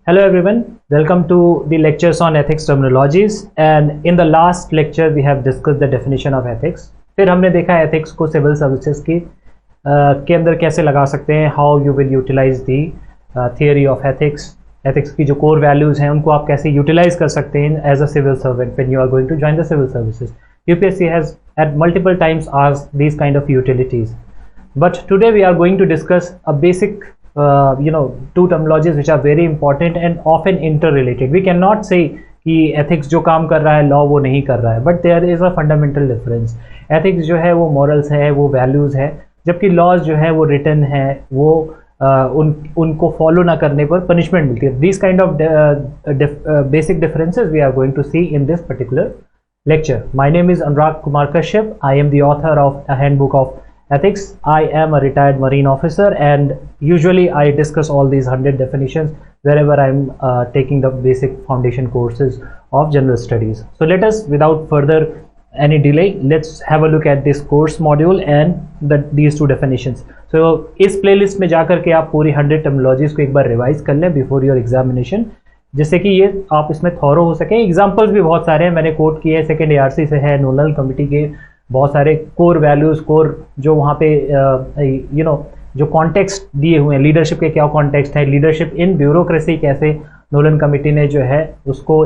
Hello everyone, welcome to the lectures on ethics terminologies and in the last lecture we have discussed the definition of ethics। फिर हमने देखा ethics को civil services की के अंदर कैसे लगा सकते हैं, how you will utilize the theory of ethics की जो core values हैं उनको आप कैसे utilize कर सकते हैं as a civil servant when you are going to join the civil services। UPSC has at multiple times asked these kind of utilities, but today we are going to discuss a basic two terminologies which are very important and often interrelated। We cannot say कि ethics जो काम कर रहा है law वो नहीं कर रहा है, but there is a fundamental difference। ethics जो है वो morals है, वो values है, जबकि laws जो है वो written है, वो उनको follow ना करने पर punishment मिलती है। These kind of basic differences we are going to see in this particular lecture। My name is Anurag Kumar Kashyap। I am the author of a handbook of ethics। I am a retired marine officer and usually I discuss all these 100 definitions wherever I'm taking the basic foundation courses of general studies। So let us, without further any delay, let's have a look at this course module and these two definitions। So इस playlist में जाकर के आप पूरी 100 terminologies को एक बार revise कर लें before your examination, जिससे कि ये आप इसमें थॉरो हो सके। एग्जाम्पल्स भी बहुत सारे हैं, मैंने कोट किए हैं, सेकेंड ARC से है, नोडल कमिटी के बहुत सारे कोर वैल्यूज, कोर जो वहाँ पे जो कॉन्टेक्स्ट दिए हुए हैं, लीडरशिप के क्या कॉन्टेक्स्ट है, लीडरशिप इन ब्यूरोक्रेसी कैसे नोलन कमेटी ने जो है उसको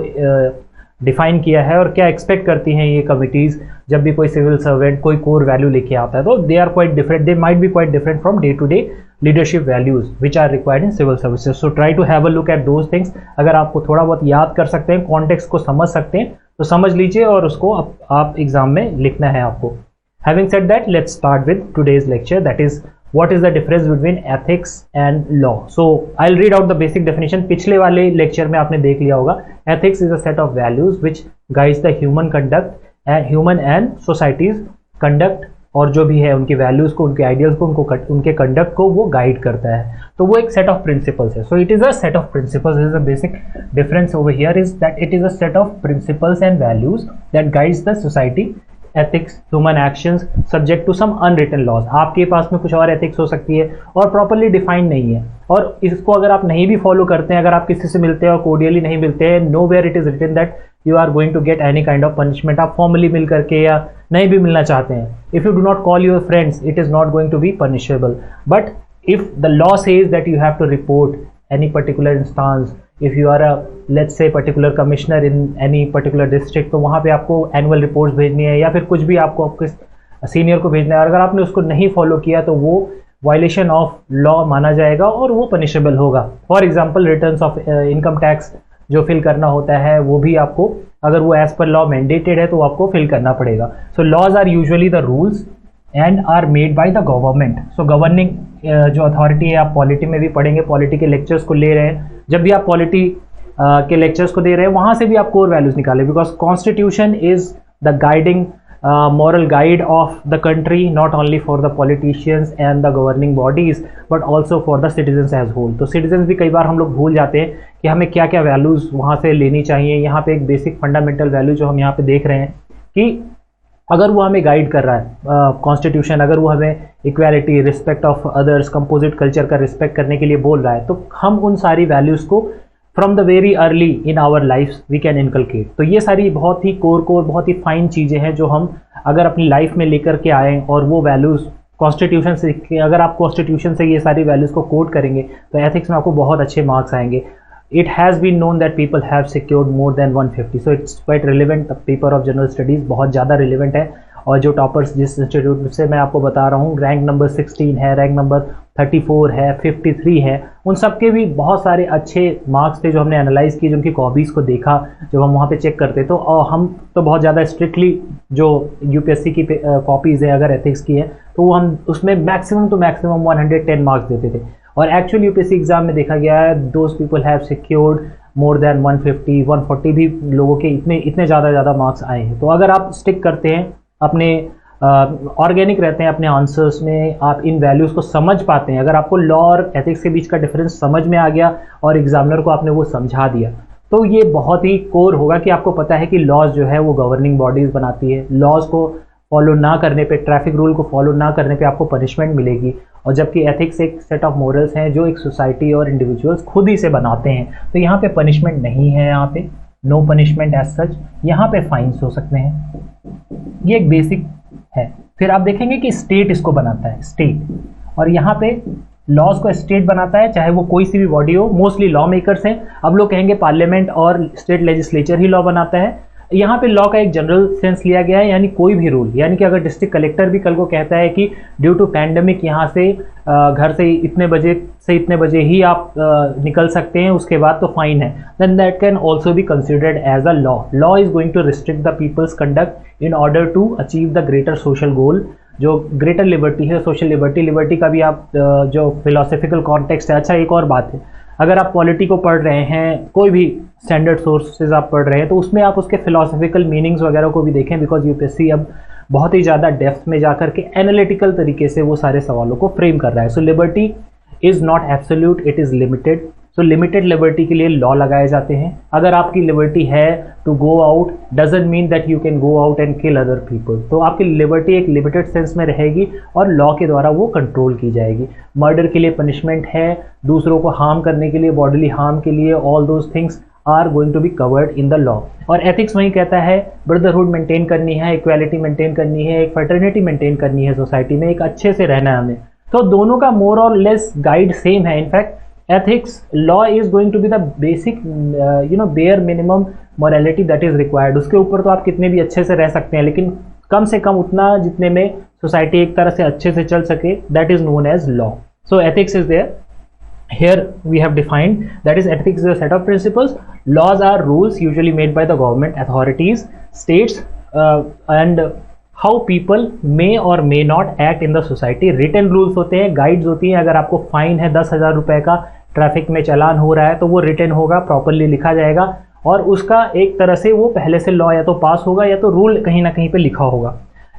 डिफाइन किया है और क्या एक्सपेक्ट करती हैं ये कमिटीज़ जब भी कोई सिविल सर्वेंट कोई कोर वैल्यू लेके आता है। तो they are quite different, they might be quite different from day to day leadership values which are required in civil services. So try to have a look at those things. अगर आपको थोड़ा बहुत याद कर सकते हैं, कॉन्टेक्स्ट को समझ सकते हैं तो समझ लीजिए और उसको आप एग्जाम में लिखना है आपको। Having said that, let's start with today's lecture, that is what is the difference between ethics and law। So I'll read out the basic definition। पिछले वाले lecture में आपने देख लिया होगा, ethics is a set of values which guides the human conduct and human and societies conduct, और जो भी है उनकी वैल्यूज को, उनके आइडियल्स को, उनके कंडक्ट को वो गाइड करता है। तो वो एक सेट ऑफ प्रिंसिपल्स है। So it is a set of principles. Is a basic difference over here is that it is a set of principles and values that guides the society, ethics, human actions subject to some unwritten laws. आपके पास में कुछ और ethics हो सकती है और properly defined नहीं है, और इसको अगर आप नहीं भी फॉलो करते हैं, अगर आप किसी से मिलते हैं और कोडियली नहीं मिलते हैं, nowhere it is written that you are going to get any kind of punishment. आप फॉर्मली मिल करके या नहीं भी मिलना चाहते हैं, if you do not call your friends, it is not going to be punishable. But if the law says that you have to report any particular instance, if you are a let's say particular commissioner in any particular district, तो वहाँ पे आपको annual reports भेजनी है या फिर कुछ भी आपको आपके सीनियर को भेजना है, और अगर आपने उसको नहीं फॉलो किया तो वो वायलेशन ऑफ लॉ माना जाएगा और वो पनिशेबल होगा। For example returns of income tax जो फिल करना होता है वो भी आपको, अगर वो एज पर लॉ मैंडेटेड है तो आपको फिल करना पड़ेगा। So laws are usually the rules and are made by the government. So governing जो अथॉरिटी है, आप पॉलिटी में भी पढ़ेंगे, पॉलिटी के लेक्चर्स को ले रहे हैं, जब भी आप पॉलिटी के लेक्चर्स को दे रहे हैं वहाँ से भी आप कोर वैल्यूज निकाले, because constitution is the guiding moral guide of the country, not only for the politicians and the governing bodies but also for the citizens as whole। तो citizens भी कई बार हम लोग भूल जाते हैं कि हमें क्या क्या वैल्यूज़ वहाँ से लेनी चाहिए। यहाँ पे एक बेसिक फंडामेंटल वैल्यू जो हम यहाँ पे देख रहे हैं कि अगर वो हमें गाइड कर रहा है कॉन्स्टिट्यूशन, अगर वो हमें equality, respect of others, composite culture का रिस्पेक्ट करने के लिए बोल रहा है, तो हम उन सारी वैल्यूज़ को from the very early in our life we can inculcate. तो ये सारी बहुत ही कोर बहुत ही फाइन चीज़ें हैं जो हम अगर अपनी लाइफ में लेकर के आएँ और वो वैल्यूज़ कॉन्स्टिट्यूशन से, अगर आप कॉन्स्टिट्यूशन से ये सारी वैल्यूज़ को कोट करेंगे तो एथिक्स में आपको बहुत अच्छे मार्क्स आएंगे। It has been known that people have secured more than 150, so it's quite relevant। The paper of general studies बहुत ज़्यादा relevant है, और जो टॉपर्स जिस इंस्टीट्यूट से मैं आपको बता रहा हूँ, रैंक नंबर 16 है, रैंक नंबर 34 है, 53 है, उन सब के भी बहुत सारे अच्छे मार्क्स थे जो हमने एनालाइज किए, जो उनकी कॉपीज़ को देखा, जब हम वहाँ पे चेक करते तो हम तो बहुत ज़्यादा स्ट्रिक्टली जो यूपीएससी की कॉपीज़ है अगर एथिक्स की है तो हम उसमें मैक्सिमम टू मैक्सिमम 110 मार्क्स देते थे, और एक्चुअल यूपीएससी एग्जाम में देखा गया है those people have secured more than 150, 140 भी लोगों के इतने ज़्यादा मार्क्स आए हैं। तो अगर आप स्टिक करते हैं, अपने ऑर्गेनिक रहते हैं अपने आंसर्स में, आप इन वैल्यूज़ को समझ पाते हैं, अगर आपको लॉ और एथिक्स के बीच का डिफरेंस समझ में आ गया और एग्जामिनर को आपने वो समझा दिया, तो ये बहुत ही कोर होगा कि आपको पता है कि लॉज जो है वो गवर्निंग बॉडीज़ बनाती है, लॉज को फॉलो ना करने पे, ट्रैफिक रूल को फॉलो ना करने पे आपको पनिशमेंट मिलेगी। और जबकि एथिक्स एक सेट ऑफ मोरल्स हैं जो एक सोसाइटी और इंडिविजुअल्स खुद ही से बनाते हैं, तो यहाँ पे पनिशमेंट नहीं है, यहाँ पे नो पनिशमेंट एज सच, यहाँ पे फाइन्स हो सकते हैं। ये एक बेसिक है। फिर आप देखेंगे कि स्टेट इसको बनाता है, स्टेट, और यहाँ पे लॉज को स्टेट बनाता है, चाहे वो कोई सी भी बॉडी हो, मोस्टली लॉ मेकर्स हैं। अब लोग कहेंगे पार्लियामेंट और स्टेट लेजिस्लेचर ही लॉ बनाता है। यहाँ पे लॉ का एक जनरल सेंस लिया गया है, यानी कोई भी रूल, यानी कि अगर डिस्ट्रिक्ट कलेक्टर भी कल को कहता है कि ड्यू टू पैंडेमिक यहाँ से घर से इतने बजे से इतने बजे ही आप निकल सकते हैं, उसके बाद तो फाइन है, then that can also be considered as a law. Law is going to restrict the people's conduct in order to achieve the greater social goal. जो ग्रेटर लिबर्टी है, सोशल लिबर्टी, लिबर्टी का भी आप जो philosophical context है। अच्छा, एक और बात है, अगर आप पॉलिटी को पढ़ रहे हैं, कोई भी स्टैंडर्ड सोर्सेज आप पढ़ रहे हैं, तो उसमें आप उसके फिलोसफिकल मीनिंग्स वगैरह को भी देखें, बिकॉज यूपीएससी अब बहुत ही ज़्यादा डेप्थ में जाकर के एनालिटिकल तरीके से वो सारे सवालों को फ्रेम कर रहा है। So liberty is not absolute, it is limited. So limited liberty के लिए लॉ लगाए जाते हैं। अगर आपकी लिबर्टी है to go out, doesn't mean that you can go out and kill other people. तो आपकी लिबर्टी एक लिमिटेड सेंस में रहेगी और लॉ के द्वारा वो कंट्रोल की जाएगी। मर्डर के लिए पनिशमेंट है, दूसरों को हार्म करने के लिए, बॉडीली हार्म के लिए, all those things are going to be covered in the law. और एथिक्स वही कहता है ब्रदरहुड मेंटेन करनी है, इक्वालिटी मेंटेन करनी है, एक फ्रेटर्निटी मेंटेन करनी है सोसाइटी में, एक अच्छे से रहना है हमें। तो दोनों का मोर और लेस गाइड सेम है। In fact ethics law is going to be the basic bare minimum morality that is required। उसके ऊपर तो आप कितने भी अच्छे से रह सकते हैं, लेकिन कम से कम उतना जितने में सोसाइटी एक तरह से अच्छे से चल सके, that is known as law। So ethics is there। Here we have defined that is ethics is a set of principles। Laws are rules usually made by the government authorities, states and how people may or may not act in the society। written rules होते हैं, guides होती हैं। अगर आपको fine है 10,000 रुपए का, traffic में चालान हो रहा है, तो वो रिटन होगा, प्रॉपरली लिखा जाएगा, और उसका एक तरह से वो पहले से लॉ या तो पास होगा या तो रूल कहीं ना कहीं पे लिखा होगा।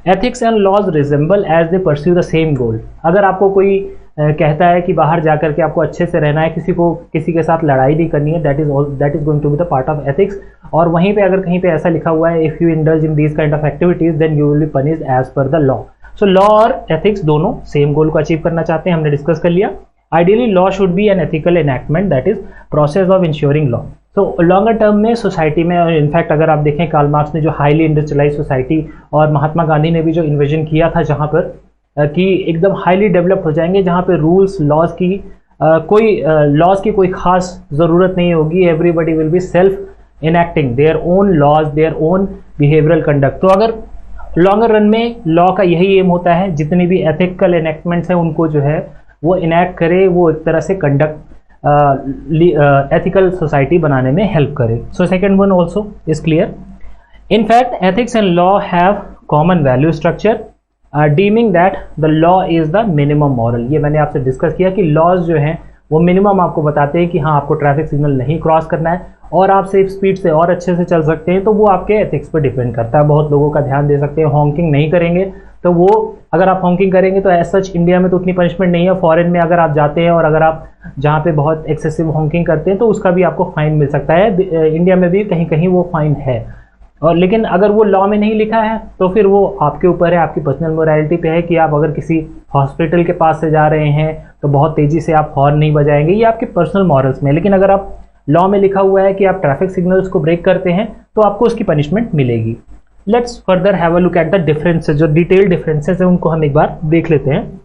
Ethics and laws resemble as they pursue the same goal. अगर आपको कोई कहता है कि बाहर जाकर के आपको अच्छे से रहना है, किसी के साथ लड़ाई नहीं करनी है, that is going to be the part of ethics. और वहीं पे अगर कहीं पे ऐसा लिखा हुआ है if you indulge in these kind of activities then you will be punished as per the law. So law और एथिक्स दोनों सेम गोल को अचीव करना चाहते हैं, हमने डिस्कस कर लिया। Ideally, law should be an ethical enactment, that is process of ensuring law। तो लॉन्गर टर्म में सोसाइटी में, इनफैक्ट अगर आप देखें कार्ल मार्क्स ने जो हाईली इंडस्ट्रियलाइज सोसाइटी, और महात्मा गांधी ने भी जो इन्विजन किया था जहाँ पर कि एकदम हाईली डेवलप हो जाएंगे, जहाँ पे रूल्स लॉज की कोई खास ज़रूरत नहीं होगी, everybody will be self enacting their own laws, their own behavioural conduct. तो अगर लॉन्गर रन में लॉ का यही एम होता है, जितनी भी एथिकल इनैक्टमेंट्स हैं उनको जो है वो इनैक्ट करे, वो एक तरह से कंडक्ट एथिकल सोसाइटी बनाने में हेल्प करे। So second one also is clear. In fact ethics and law have common value structure, dimming that the law is the minimum moral. ये मैंने आपसे डिस्कस किया कि लॉज जो हैं वो मिनिमम आपको बताते हैं कि हाँ आपको ट्रैफिक सिग्नल नहीं क्रॉस करना है, और आप सेफ स्पीड से और अच्छे से चल सकते हैं, तो वो आपके एथिक्स पर डिपेंड करता है। बहुत लोगों का ध्यान दे सकते हैं, हॉकिंग नहीं करेंगे, तो वो अगर आप हॉकिंग करेंगे तो एज सच इंडिया में तो उतनी पनिशमेंट नहीं है। फॉरेन में अगर आप जाते हैं और अगर आप जहाँ पे बहुत एक्सेसिव हॉकिंग करते हैं तो उसका भी आपको फाइन मिल सकता है। इंडिया में भी कहीं कहीं वो फाइन है, और लेकिन अगर वो लॉ में नहीं लिखा है तो फिर वो आपके ऊपर है, आपकी पर्सनल मोरालिटी पे है कि आप अगर किसी हॉस्पिटल के पास से जा रहे हैं तो बहुत तेज़ी से आप हॉर्न नहीं बजाएंगे, ये आपके पर्सनल मॉरल्स में। लेकिन अगर आप लॉ में लिखा हुआ है कि आप ट्रैफिक सिग्नल्स को ब्रेक करते हैं तो आपको उसकी पनिशमेंट मिलेगी। Let's further have a look at the differences. जो डिटेल डिफरेंसेस हैं उनको हम एक बार देख लेते हैं।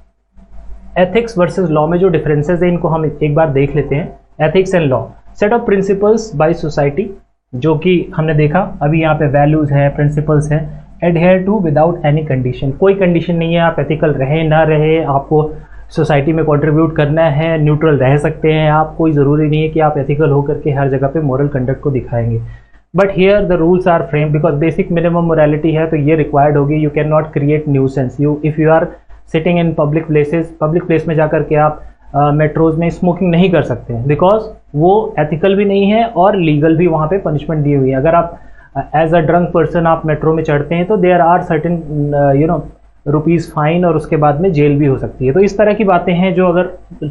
एथिक्स वर्सेस लॉ में जो डिफरेंसेस हैं इनको हम एक बार देख लेते हैं। Ethics and law, set of principles by society, जो कि हमने देखा अभी यहाँ पे वैल्यूज हैं, प्रिंसिपल्स हैं, adhere to without any condition. कोई कंडीशन नहीं है, आप एथिकल रहे ना रहे, आपको सोसाइटी में कंट्रीब्यूट करना है, न्यूट्रल रह सकते हैं आप, कोई ज़रूरी नहीं है कि आप एथिकल होकर के हर जगह पे मॉरल कंडक्ट को दिखाएंगे। But here the rules are frame because basic minimum morality है, तो ये रिक्वायर्ड होगी। You can not create nuisance. If you are sitting in public places, public place में जाकर के आप मेट्रोज में स्मोकिंग नहीं कर सकते हैं, बिकॉज वो एथिकल भी नहीं है और लीगल भी वहाँ पे पनिशमेंट दी हुई है। अगर आप एज अ ड्रंक पर्सन आप मेट्रो में चढ़ते हैं तो there are certain rupees fine, और उसके बाद में जेल भी हो सकती है। तो इस तरह की बातें हैं जो अगर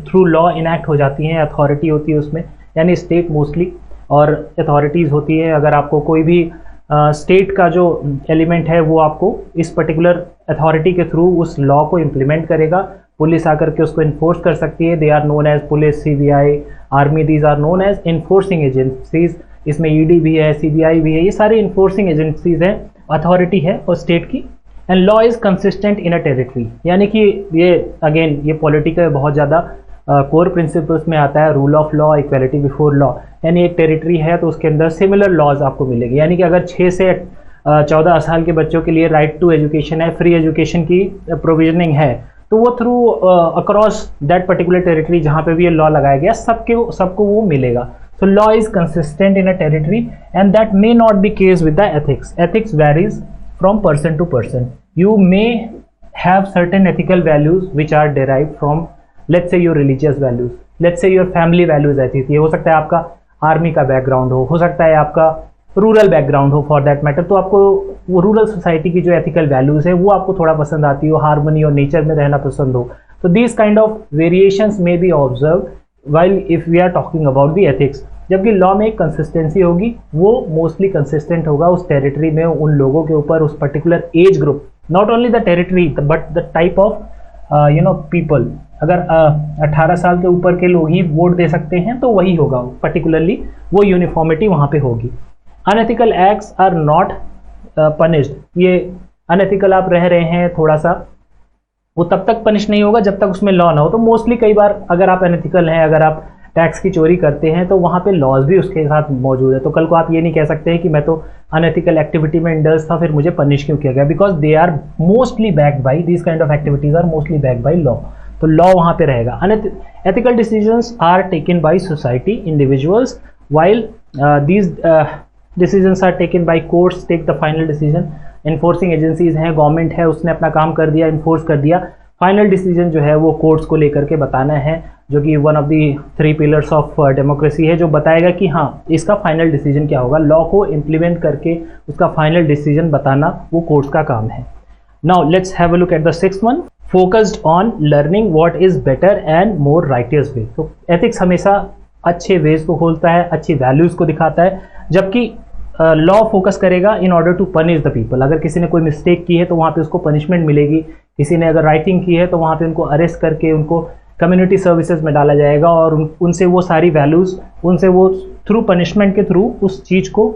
थ्रू लॉ इनैक्ट हो जाती हैं, अथॉरिटी होती है उसमें, यानी स्टेट मोस्टली और अथॉरिटीज़ होती है। अगर आपको कोई भी स्टेट का जो एलिमेंट है वो आपको इस पर्टिकुलर अथॉरिटी के थ्रू उस लॉ को इम्प्लीमेंट करेगा। पुलिस आकर के उसको इन्फोर्स कर सकती है। They are known as police, CBI, army, these are known as enforcing agencies. इसमें ED भी है, CBI भी है, ये सारी इन्फोर्सिंग एजेंसीज हैं, अथॉरिटी है और स्टेट की। And law is consistent in a territory, यानी कि ये अगेन ये पॉलिटी का बहुत ज़्यादा कोर प्रिंसिपल्स में आता है, rule of law, equality before law. यानी एक टेरिटरी है तो उसके अंदर सिमिलर लॉज आपको मिलेंगे। यानी कि अगर 6 से 14 साल के बच्चों के लिए राइट टू एजुकेशन है, फ्री एजुकेशन की प्रोविजनिंग है, तो वो through across that particular territory जहाँ पे भी ये लॉ लगाया गया सबको वो मिलेगा। So law is consistent in a territory and that may not be case with the ethics. Ethics varies from person to person. You may have certain ethical values which are derived from, let's say, your religious values, let's say your family values ऐसी थी। हो सकता है आपका army का background हो सकता है आपका रूरल बैकग्राउंड हो फॉर दैट मैटर, तो आपको वो रूरल सोसाइटी की जो एथिकल वैल्यूज़ है वो आपको थोड़ा पसंद आती हो, हार्मनी और नेचर में रहना पसंद हो। तो दीज काइंड ऑफ वेरिएशंस में be observe while if we are talking about the ethics. जबकि लॉ में एक कंसिस्टेंसी होगी, वो मोस्टली कंसिस्टेंट होगा उस टेरिटरी में, उन लोगों के ऊपर, उस particular age group, not only the territory but the type of people. अगर 18 साल के ऊपर के लोग ही वोट दे सकते हैं तो वही होगा, पर्टिकुलरली वो यूनिफॉर्मिटी वहाँ पे होगी। Unethical acts are not punished. ये अनएथिकल आप रह रहे हैं थोड़ा सा, वो तब तक पनिश नहीं होगा जब तक उसमें लॉ ना हो। तो मोस्टली कई बार अगर आप अनएथिकल हैं, अगर आप टैक्स की चोरी करते हैं तो वहाँ पे लॉज भी उसके साथ मौजूद है। तो कल को आप ये नहीं कह सकते हैं कि मैं तो अनएथिकल एक्टिविटी में इंडल्ज था फिर मुझे पनिश क्यों किया गया, because they are mostly backed by these kind of activities are mostly backed by law. तो लॉ वहाँ पे रहेगा। Ethical decisions are taken by society individuals while these decisions are taken by courts take the final decision. Enforcing agencies हैं, government है, उसने अपना काम कर दिया, इन्फोर्स कर दिया। फाइनल डिसीजन जो है वो कोर्ट्स को लेकर के बताना है, जो कि one of the 3 pillars of democracy है, जो बताएगा कि हाँ इसका फाइनल डिसीजन क्या होगा। लॉ को इम्प्लीमेंट करके उसका फाइनल डिसीजन बताना वो कोर्ट्स का काम है। Now let's have a look at the 6th one, focused on learning what is better and more righteous way. तो एथिक्स हमेशा अच्छे वेज को खोलता है, अच्छी वैल्यूज को दिखाता है, जबकि लॉ फोकस करेगा in order to punish the people. अगर किसी ने कोई मिस्टेक की है तो वहाँ पे उसको पनिशमेंट मिलेगी, किसी ने अगर राइटिंग की है तो वहाँ पे उनको अरेस्ट करके उनको कम्युनिटी सर्विसेज में डाला जाएगा और उनसे वो सारी वैल्यूज़, उनसे वो थ्रू पनिशमेंट के थ्रू उस चीज़ को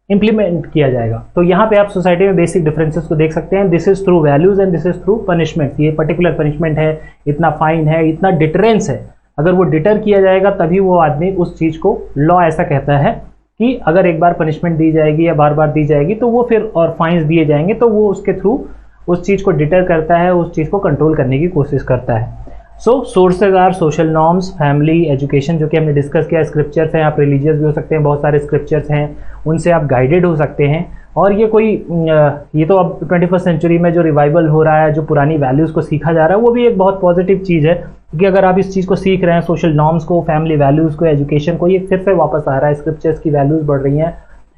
इम्प्लीमेंट किया जाएगा। तो यहाँ पे आप सोसाइटी में बेसिक डिफरेंसेस को देख सकते हैं। This is through values and this is through punishment. ये पर्टिकुलर पनिशमेंट है, इतना फाइन है, इतना डिटरेंस है। अगर वो डिटर किया जाएगा तभी वो आदमी उस चीज़ को, लॉ ऐसा कहता है कि अगर एक बार पनिशमेंट दी जाएगी या बार बार दी जाएगी तो वो फिर और फाइन्स दिए जाएंगे, तो वो उसके थ्रू उस चीज़ को डिटर करता है, उस चीज़ को कंट्रोल करने की कोशिश करता है। So sources are social norms, family, education, जो कि हमने डिस्कस किया। स्क्रिप्चर्स हैं, आप रिलीजियस भी हो सकते हैं, बहुत सारे स्क्रिप्चर्स हैं, उनसे आप गाइडेड हो सकते हैं। और ये कोई ये तो अब 21st सेंचुरी में जो रिवाइवल हो रहा है, जो पुरानी वैल्यूज़ को सीखा जा रहा है, वो भी एक बहुत पॉजिटिव चीज़ है, क्योंकि अगर आप इस चीज़ को सीख रहे हैं, सोशल नॉर्म्स को, फैमिली वैल्यूज़ को, एजुकेशन को, ये फिर से वापस आ रहा है, स्क्रिप्चर्स की वैल्यूज़ बढ़ रही हैं।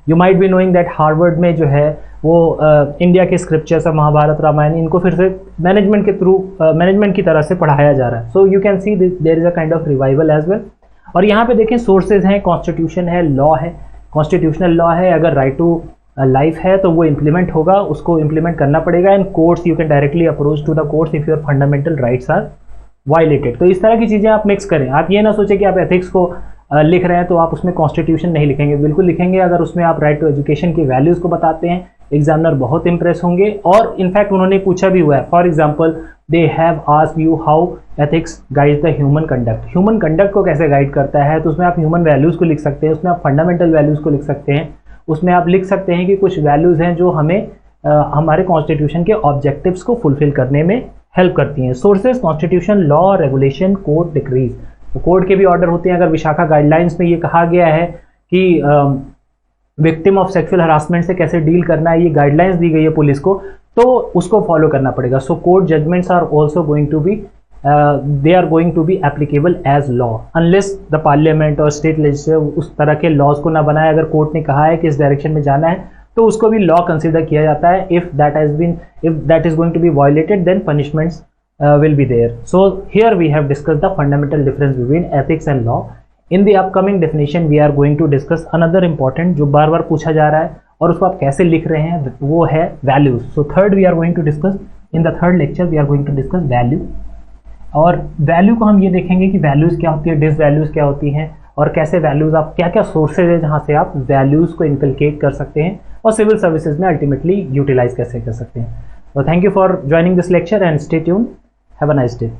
You might be knowing that Harvard में जो है वो इंडिया के स्क्रिप्चर्स है, महाभारत, रामायण, इनको फिर से मैनेजमेंट के थ्रू मैनेजमेंट की तरह से पढ़ाया जा रहा है। So you can see there is a kind of revival as well. और यहाँ पे देखें सोर्सेज हैं, कॉन्स्टिट्यूशन है, लॉ है, कॉन्स्टिट्यूशनल लॉ है। अगर राइट टू लाइफ है तो वो इम्प्लीमेंट होगा, उसको इम्प्लीमेंट करना पड़ेगा। And courts, you can directly approach to the courts if your fundamental rights are violated. तो इस तरह की चीज़ें आप मिक्स करें। आप ये ना सोचें कि आप एथिक्स को लिख रहे हैं तो आप उसमें कॉन्स्टिट्यूशन नहीं लिखेंगे, बिल्कुल लिखेंगे। अगर उसमें आप राइट टू एजुकेशन की वैल्यूज़ को बताते हैं, एग्जामिनर बहुत इंप्रेस होंगे। और इनफैक्ट उन्होंने पूछा भी हुआ है, for example they have asked you how ethics guides the human conduct. Human conduct को कैसे गाइड करता है, तो उसमें आप ह्यूमन वैल्यूज़ को लिख सकते हैं, उसमें आप फंडामेंटल वैल्यूज़ को लिख सकते हैं, उसमें आप लिख सकते हैं कि कुछ वैल्यूज़ हैं जो हमें हमारे कॉन्स्टिट्यूशन के ऑब्जेक्टिव्स को फुलफिल करने में हेल्प करती हैं। Sources, constitution, law, regulation, code, decrease. तो कोड के भी ऑर्डर होते हैं। अगर विशाखा गाइडलाइंस में ये कहा गया है कि विक्टिम ऑफ सेक्सुअल हरासमेंट से कैसे डील करना है, ये गाइडलाइंस दी गई है पुलिस को, तो उसको फॉलो करना पड़ेगा। So court judgments are also going to be they are going to be applicable as law unless the parliament और state legislature उस तरह के लॉज को ना बनाए। अगर कोर्ट ने कहा है कि इस डायरेक्शन में जाना है तो उसको भी लॉ कंसिडर किया जाता है। if that is going to be violated then punishments will be there. So here we have discussed the fundamental difference between ethics and law. In the upcoming definition we are going to discuss another important जो बार बार पूछा जा रहा है और उसको आप कैसे लिख रहे हैं, वो है values. So third we are going to discuss in the third lecture we are going to discuss value. और वैल्यू को हम ये देखेंगे कि वैल्यूज क्या होती है, डिस वैल्यूज क्या होती हैं, और कैसे वैल्यूज आप क्या क्या सोर्सेज है जहाँ से आप वैल्यूज को इनकलकेट कर सकते हैं और सिविल सर्विसेज में अल्टीमेटली यूटिलाइज कैसे कर सकते हैं। तो thank you for joining this lecture and stay tune. Have a nice day.